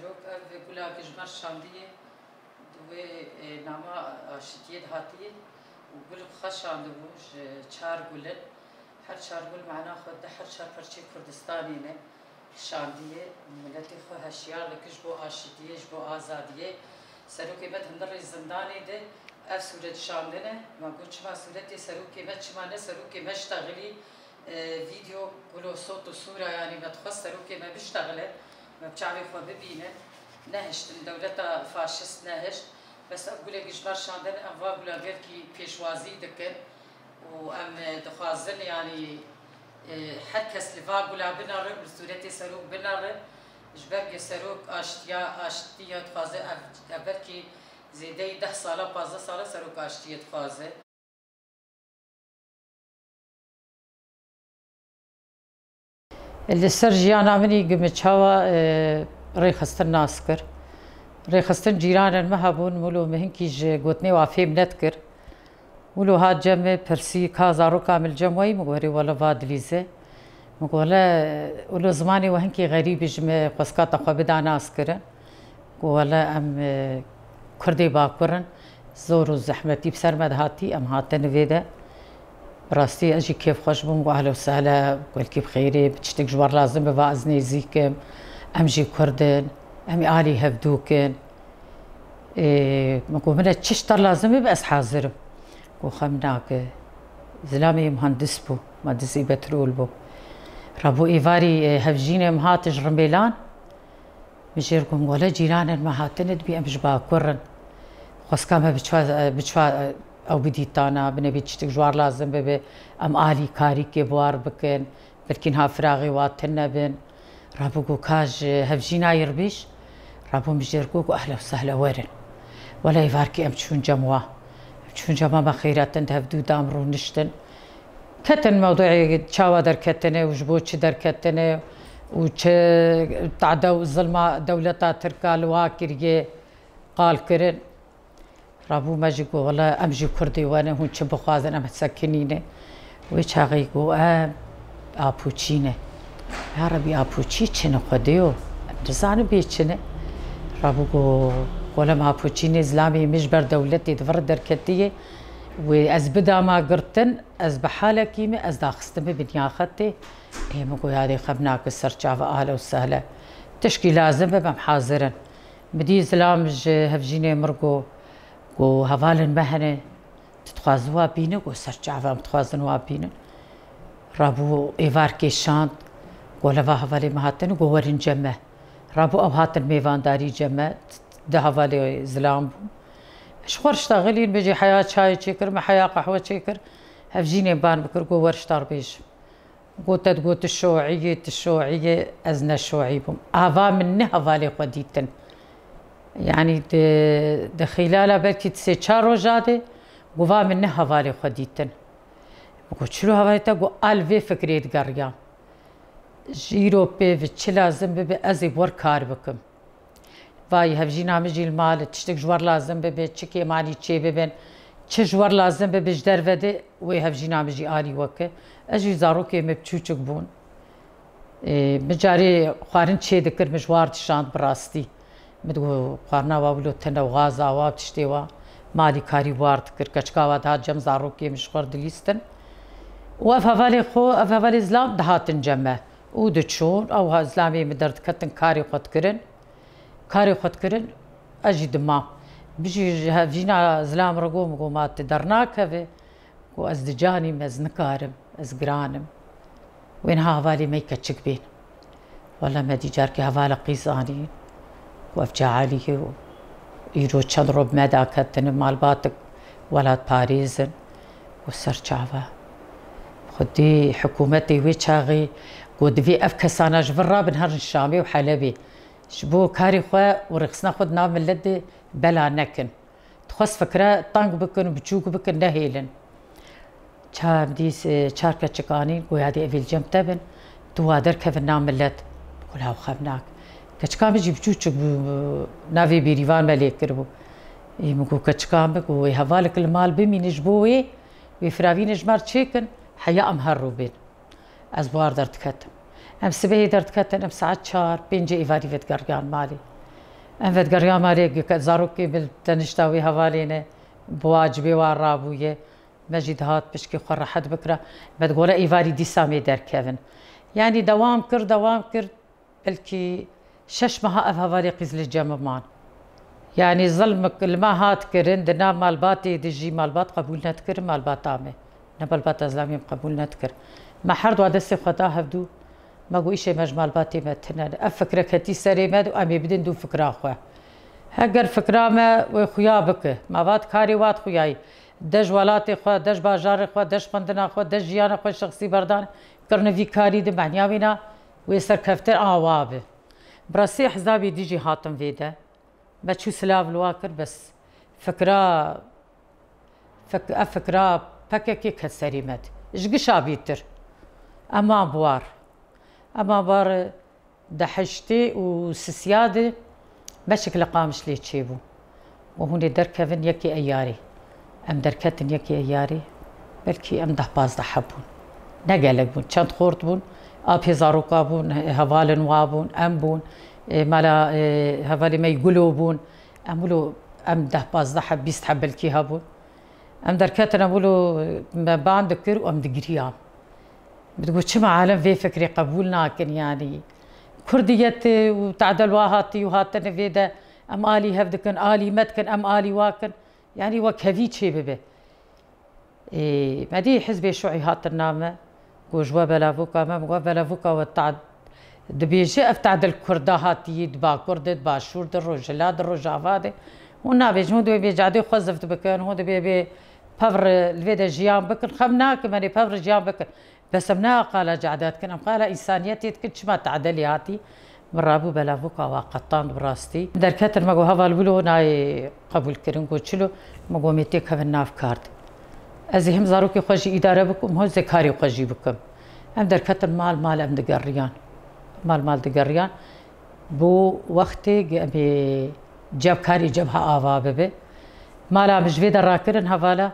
سروک اف گلا کجمر شاندیه دوی نما آشتیه هاتیه و گل خشاند بوش چار گلن هر چار گل معنا خود هر چار پرچه کردستانی نه شاندیه ملتی خو هشیار لکش بو آشتیه بو آزادیه سروکی بد هندر زندانی ده اف صورت شاندنه ما گوش ما صورتی سروکی بد شما نه سروکی مشتغلی فيديو ولو صوت وصورة يعني بتخص سروكي ما بيشتغله ما بتعرف ما ببينه نهشت دولتها فاشست نهشت بس أقول لك إجبار شاندن أم واقول غير كي بيشوازي دكن وأم دخازن يعني حد كس لفاقول بنار بصورة سروك بنار إجبار سروك أشتيا تخازن أبركي زيدي 10 سالة 15 سالة سروك أشتيا تخازن اللي سرجيانا مني قمت شوا ريخستن ناسكر ريخستن جيرانا المهبون مولو مهنكيج قوتني وافيم نتكر مولو هاد جمع برسي كازارو كامل جمعي مقوري ولا فادليزة مقولا ولو زماني وهنكي غريب جمع قسكات أخوة بدا ناسكرن ولا أم كردي باكورن زورو زحمتي بسرمد هاتي أم هاتن فيدا براستي اجي كيف خوش بوم واهلا وسهلا قول كيف خيري بتشتك جوار لازم ببازني زيكم امجي كردن امي الي هبدوكن مكو من تشتر لازم بس حاضر وخمناك زلامي مهندس بو مهندس بترول بو ربو ايفاري هفجيني مهات جرميلان مجيركم ولا جيران ما هاتند بي امج باكورن خاص كما بتشوا او بديتانا بنبي تشتك جوار لازم ببي ام آلي كاري كبوار بكن بركنها فراغي واتنا بن رابوكو كاج هفجينا يربيش رابو مجيركوكو اهلا وسهلا ورن ولا يفاركي ام تشون جموا تشون جموا ما خيرات انت هفدو دامرو نشتن كتن موضوعي تشاوا در كتنه وجبوتش در كتنه وش تعدو الظلمة دولتا تركا الواكرية قال كرن رابو ماجيكو والله امجي كردي وانا هون شبو خازن ام تسكنينه ويش هاغيكو ابوچينه يا ربي ابوچي چنه خديو دزان بيچنه رابو ولا ما ابوچينه اسلامي مجبر دولتي دفر دركتيه واز بدا ما قرتن از بحاله كيمه از داخستم بنيا خطي اي مكو هذه خبناك السرچاف اهلا وسهلا تشكي لازم بم حاضرا بدي اسلام هفجينه مرقو و هفالن مهنه تتخوازوا بينه و سرچاوا متخوازنوا بينه رابو ايوار كيشاند ولا هفالي مهاتن و ورن جمع رابو او هاتن ميوانداري جمع ده هفالي زلام شخور اشتغلين بيجي حياة شاي تشكر ما حياة قهوة تشكر هفجيني بان بكر قو ورشتار بيش قوت تقوت الشوعية أزنا الشوعي بهم هفا منه هفالي قديتن يعني ده خلال بركي تسي چار روجاده قوة منه هفالي خديتن بقول شلو هفالي تقو ألفي فكريت قريا جيرو بي في لازم ببي أزي بور كار بكم واي هفجينا مجي المال تشتك جوار لازم ببي تشكي ماني تشي ببين تش جوار لازم ببي جدر ودي وي هفجينا مجي آلي وكي أجي زاروكي مبچوچك بون مجاري خوارن تشي دكر مجوار تشاند براستي مدو قارنا وابلو تنا وغازا واب تشتيوا مالي كاري وارد كركشكاوا ده جم زاروكي مشخور دليستن وافافالي خو افافالي زلام دهاتن جمع ودتشون او اسلامي مدرت كتن كاري خد كرن اجي دما بيجي هفجينا زلام رقوم قومات درناك هفي وازدجاني مزنكارم ازقرانم وين هافالي ميكتشك بين والله ما دي جاركي هفالي قيزاني وافجع عليه يرو تشضرب مدى كتن مال باتك ولاد باريزن والسرچاوا خدي حكومتي ويشاغي قد في افكسانا جبرا بنهر الشامي وحلبي شبو كاري خوا ورخصنا خد نام اللدي بلا نكن تخص فكرة طنق بكن بتشوك بكن نهيلن شاب ديس شاركة شكاني وهذه افيل جنب تبن توادر كيف نام اللد قولها وخبناك كشكام بيجي بچوچ نافي بيريفان ملك كربو يمكو كشكام بكو هفالك المال بمي نجبوي ويفراوي نجمار تشيكن حيا ام هروبين ازبوار درت كتم ام سبهي درت كتن ام ساعات شهر بينجي ايفاري فيت قرقان مالي انفد قريا مالك زاروكي بالتنشتاوي هوالينه بواجبي وارابويه مجد هات بشكي خور حد بكره بتقول ايفاري دي سامي در كيفن يعني دوام كر بلكي شش مها اف هوالي قيز للجامع مان يعني ظلمك الما هات كرن دنا مالباتي دجي مالبات قبول نتكر مالبات عامه نبالبات ازلامي قبول نتكر ما حرد ودسي خدا هفدو ما قو إشي مجمال باتي متنا أفكر كتي سري مد وأمي بدين دو فكرة خواه هجر فكرة ما وخيا بك ما بات كاري وات خوياي دج ولاتي خواه دج باجار خواه دج خندنا خواه دج جيانا خواه شخصي بردان كرنا في كاري دي معنياوينا ويسر كفتر آوابه براسي حزابي ديجي هاتم فيدا ما تشو سلاف الواكر بس فكرة فكرة بككي كسري مد إشقشا بيتر أما بوار أما بار دحشتي وسسيادة بشكل قامش لي تشيبو وهون دركفن يكي أياري أم دركتن يكي أياري بلكي أم ده باز دحبون نقلق بون چند خورت بون آب هزاروكا بون هوالن وابون أم بون مالا هوالي ما يقولوا بون أمولو أم ده باز دحب بيست حب الكي هابون أم دركتن أمولو ما باندكر وأم دقريام بتقول شما عالم في فكري قبولنا كن يعني كرديتي وتعدل واهاتي وهاتن فيدا ام الي هفدكن الي متكن ام الي واكن يعني وكهفيت شي ببه مدي حزبي شوعي هاتن نامه وجوا بلافوكا ما جوا بلافوكا وتعد دبيجي افتعدل كردا هاتي دبا كرد با شور دروج لا دروج افاده ونا بيجون دو بيجادي خزفت بكن هو دبي بافر الفيدا جيام بكن خمناك ماني بافر جيام بكن بس منها قال جعدات كن قال انسانيتي كنت ما تعدلي هاتي مرابو بلافوكا وقطان براستي دركتر ماغو هفال بلو ناي قبول كرن قوتشلو ماغو ميتيك هف الناف كارد ازي هم زاروكي خوشي اداره بكم هو زكاري خوشي بكم ام دركتر مال ام دقريان مال دقريان بو وقتي جاب كاري جبها آوا ببه مالا مجوي دراكرن هفالا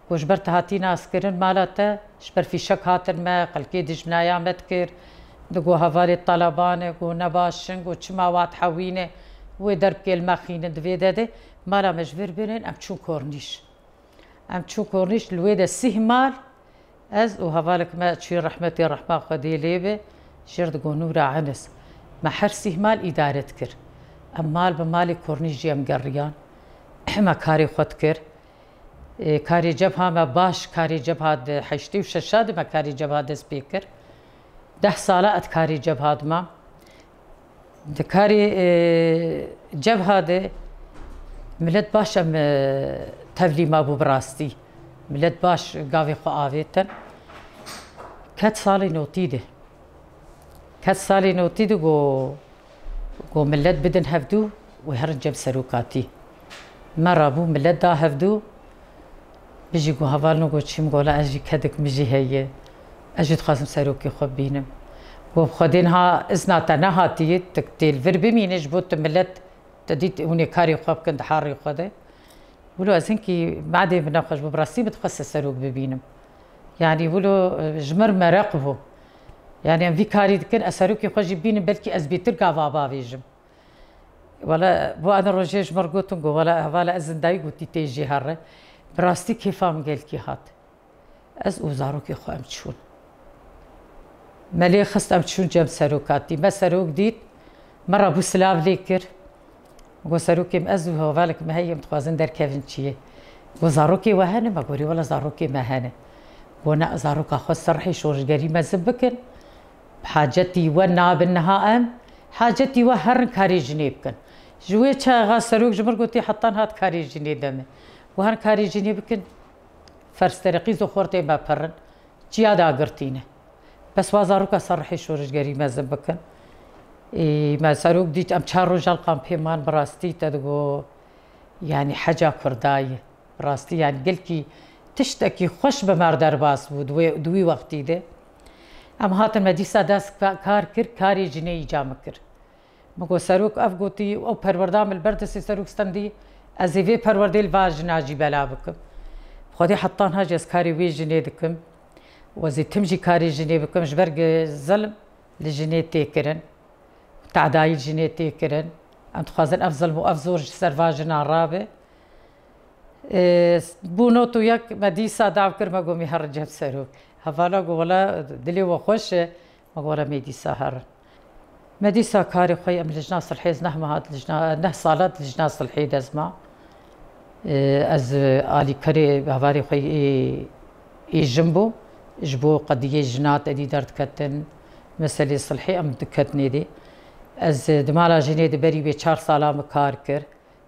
وجبرت هاتي ناس كرن مالته شبر في شك هاتن ما قلكي دج منايا متكر دقو هفالي الطلبانه قو نباشن قو چما وات حوينه ودرب المخين دويده مالا مجبر بينن ام چون كورنيش الويده سهمال از وهفالك ما تشي رحمتي الرحمه خدي ليبه شرد قو نورا عنس ما حر سهمال اداره كر امال بمالي كورنيش جيم قريان ما كاري خد كر كاري جبهة ما باش كاري جبهة حشتي وششاد ما كاري جبهة سبيكر 10 سالة كاري جبهة ما كاري جبهة ملت باش ام تفلي ما بو براستي ملت باش قاوي خو آويتن كات سالي نوتيده قو ملت بدن هفدو وهرن جب سروكاتي مرة بو ملت دا هفدو بيجي قو هفالنو قو تشيم قولا اجي كدك مجي هي اجي تخازم سروكي خو بينم قو بخدينها ازنا تنهاتي تكتيل فربي مينش بوت ملت تديت هوني كاري خو بكن دحاري خده ولو ازنكي بعدين بناقش ببراسي بتخصص سروك ببينم يعني ولو جمر مراقبه يعني في كاري كن اسروكي خو جبينم بلكي ازبيتر قافا بافيجم ولا بو انا روجيج مرقوتنقو ولا هفالا ازن داي قوتي تيجي هره براستي كيفام قالكي هات از وزاروكي خو امتشون مالي خست امتشون جم سروكاتي ما سروك ديت مرة بو سلاف ليكر قو سروكي مأز وهو بالك ما هي متخوازن در كيفن چيه قو زاروكي وهانه ما قولي ولا زاروكي ما هانه قو نا زاروكا خو سرحي شورجاري ما زبكن بحاجتي وناب النهائم حاجتي وهرن كاري جنيبكن جوي چا غا سروك جمر قوتي حطان هات كاري جني دمه وهر كاري جني بكن فرس طريقي زخورتي ما برن جيادا قرتينه بس وازاروكا صرحي شورجاري ما زبكن ما سروك ديت ام چار رجال قام بيمان براستي تدقو يعني حاجة كرداية براستي يعني قلكي تشتكي خوش بمردر باس بود دوي وقتي ده ام هاتن مديسا داس كار كر كاري جني جام كر مگو سروك اف گوتي او پروردام البردسي سروك ستندي ازيفي پروردي الواج ناجي بلا بكم خودي حطان هاجس كاري وي جني دكم وزي تمجي كاري جني بكم جبرق ظلم لجني تيكرن تعداي جني تيكرن ام تخوازن افضل مو افزور سرواجنا رابه بونو تو یک مدیسا داو کر ما گومی هر جهت سروک هفالا گو ولا دلی و خوشه ما گو ولا مدیسا هر مدیسا کاری خوی ام لجنا صلحیز نه مهات لجنا نه سالات لجنا صلحی دزما از آلی کری هواری خوی ای جنبو جبو قضیه جنات ادی درد کتن مسئله صلحی ام دکتنی دی از دمالا جنید بری به 4 سالام کار کر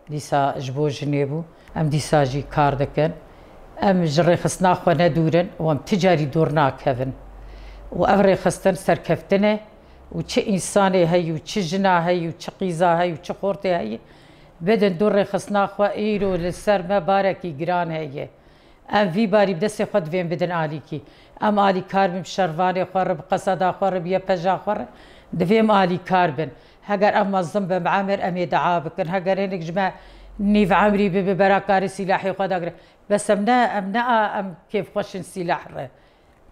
دیسا جبو جنیبو ام دیسا جی کار دکن ام جری خسنا خو ندورن و ام تجاری دور ناکهن و افری خستن سرکفتنه و چه انسانی هی و چه جنا هی و چه قیزا هی و چه خورته هی بدن دور خسنا خو ایرو لسر مبارکی گران هی ام وی باری بدست خود ویم بدن آلی کی ام آلی کار بیم شروانی خورب قصدا خورب یا پجا خورب دویم آلی کار بن هگر ام مظلم بم عامر ام دعا بکن هگر هنگ جمع نیف عمری ببرا کاری سلاحی خود اگر بس ام کیف خوشن سلاح ره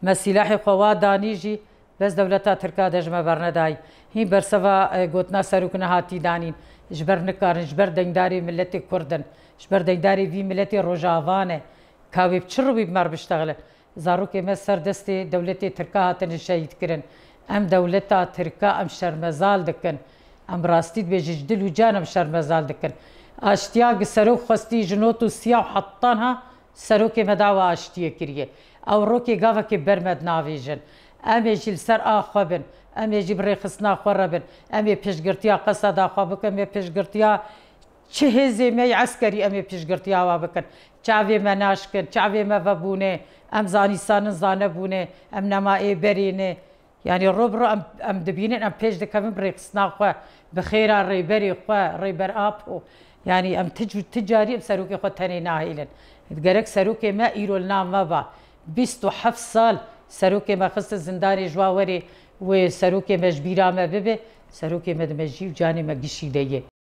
ما سلاحی خوا دانیجی بس دولتا ترکا دجمع برندای هین برسوا گوتنا سروکن هاتی دانین جبر نکارن جبر دنگداری ملت کردن جبر دنگداری وی ملت روجاوانه کاوی بچرو بی مر بشتغله زاروک ما سر دست دولت ترکا هاتن شهید کرن ام دولتا ترکا ام شرمزال دکن ام راستید به جدل و جانم شرمزال دکن اشتیاق سروک خستی جنوتو سیاه حطانها سروک مداوا اشتیه کریه او روکی گاوا که برمد ناویجن ام جیل سر آخوابن ام جیب ریخسنا خوربن ام پیشگرتیا قصد آخوابکن ام پیشگرتیا چه هزی می عسکری ام پیشگرتیا وابکن چاوی مناش کن چاوی مفبونه ام زانیسان زانبونه ام نمای برینه يعني روبرو ام دبينين ام بيج دكافين بريقسنا خو بخير ريبري خو ريبر ابو يعني ام تجاري بسروكي خو تاني ناهيلن قالك سروكي ما ايرو لنا ما با 27 سال سروكي ما خص زنداري جواوري وسروكي مجبيرا ما ببي سروكي ما دمجي وجاني ما قشي ليه